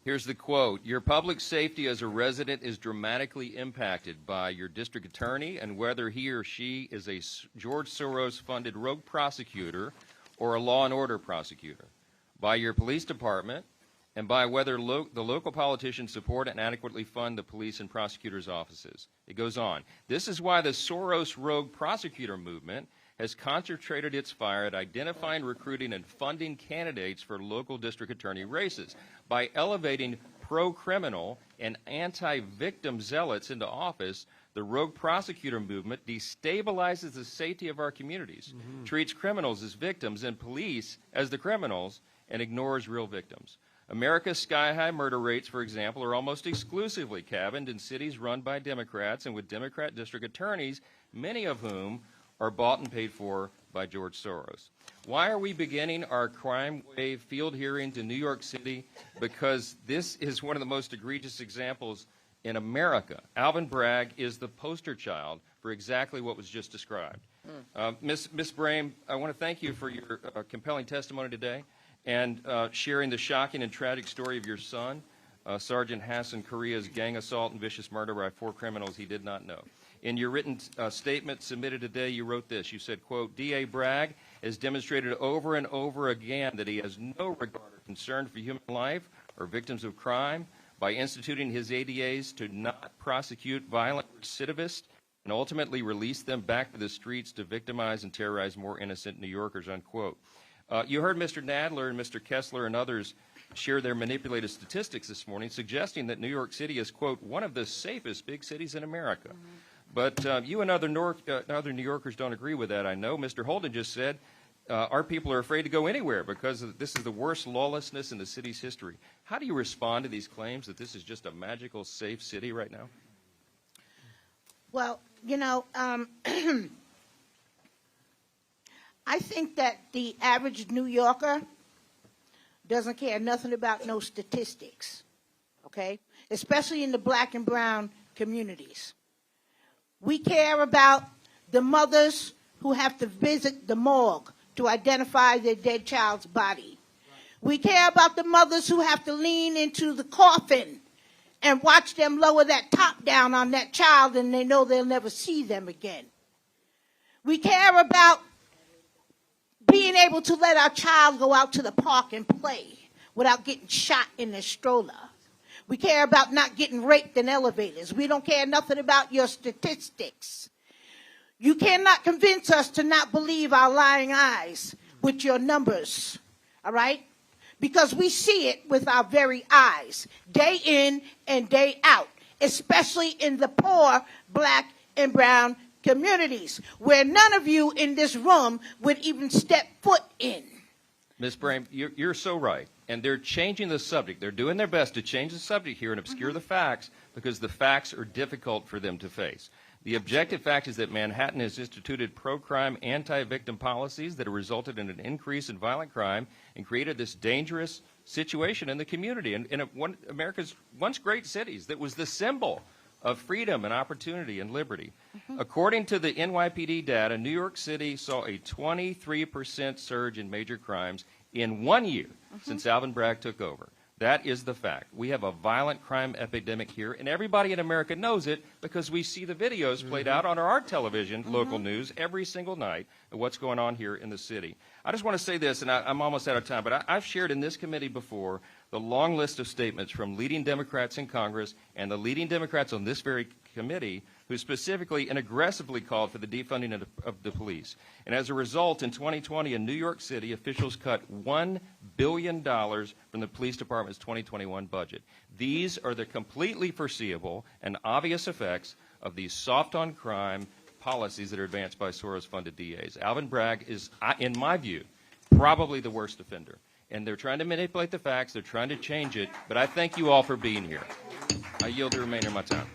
Here's the quote. Your public safety as a resident is dramatically impacted by your district attorney and whether he or she is a George Soros-funded rogue prosecutor or a law and order prosecutor, by your police department, and by whether the local politicians support and adequately fund the police and prosecutors' offices. It goes on. This is why the Soros rogue prosecutor movement has concentrated its fire at identifying, recruiting, and funding candidates for local district attorney races. By elevating pro-criminal and anti-victim zealots into office, the rogue prosecutor movement destabilizes the safety of our communities, treats criminals as victims and police as the criminals, and ignores real victims. America's sky-high murder rates, for example, are almost exclusively cabined in cities run by Democrats and with Democrat district attorneys, many of whom are bought and paid for by George Soros. Why are we beginning our crime wave field hearings in New York City? Because this is one of the most egregious examples in America. Alvin Bragg is the poster child for exactly what was just described. Ms. Brame, I want to thank you for your compelling testimony today and sharing the shocking and tragic story of your son, Sergeant Hassan Korea's gang assault and vicious murder by 4 criminals he did not know. In your written statement submitted today, you wrote this. You said, quote, D.A. Bragg has demonstrated over and over again that he has no regard or concern for human life or victims of crime by instituting his ADAs to not prosecute violent recidivists and ultimately release them back to the streets to victimize and terrorize more innocent New Yorkers, unquote. You heard Mr. Nadler and Mr. Kessler and others share their manipulated statistics this morning, suggesting that New York City is, quote, one of the safest big cities in America. But you and other New Yorkers don't agree with that, I know. Mr. Holden just said our people are afraid to go anywhere because this is the worst lawlessness in the city's history. How do you respond to these claims that this is just a magical, safe city right now? Well, you know, I think that the average New Yorker doesn't care nothing about no statistics, okay? Especially in the black and brown communities. We care about the mothers who have to visit the morgue to identify their dead child's body. We care about the mothers who have to lean into the coffin and watch them lower that top down on that child and they know they'll never see them again. We care about being able to let our child go out to the park and play without getting shot in their stroller. We care about not getting raped in elevators. We don't care nothing about your statistics. You cannot convince us to not believe our lying eyes with your numbers, all right? Because we see it with our very eyes, day in and day out, especially in the poor black and brown communities, where none of you in this room would even step foot in. Ms. Brame, you're so right. And they're changing the subject. They're doing their best to change the subject here and obscure the facts because the facts are difficult for them to face. The objective fact is that Manhattan has instituted pro-crime, anti-victim policies that have resulted in an increase in violent crime and created this dangerous situation in the community. And in one America's once great cities that was the symbol of freedom and opportunity and liberty. According to the NYPD data, New York City saw a 23% surge in major crimes in 1 year since Alvin Bragg took over. That is the fact. We have a violent crime epidemic here, and everybody in America knows it because we see the videos played out on our television, local news, every single night of what's going on here in the city. I just want to say this, and I'm almost out of time, but I've shared in this committee before the long list of statements from leading Democrats in Congress and the leading Democrats on this very committee who specifically and aggressively called for the defunding of the police. And as a result, in 2020 in New York City, officials cut $1 billion from the police department's 2021 budget. These are the completely foreseeable and obvious effects of these soft-on-crime policies that are advanced by Soros-funded DAs. Alvin Bragg is, in my view, probably the worst offender. And they're trying to manipulate the facts. They're trying to change it. But I thank you all for being here. I yield the remainder of my time.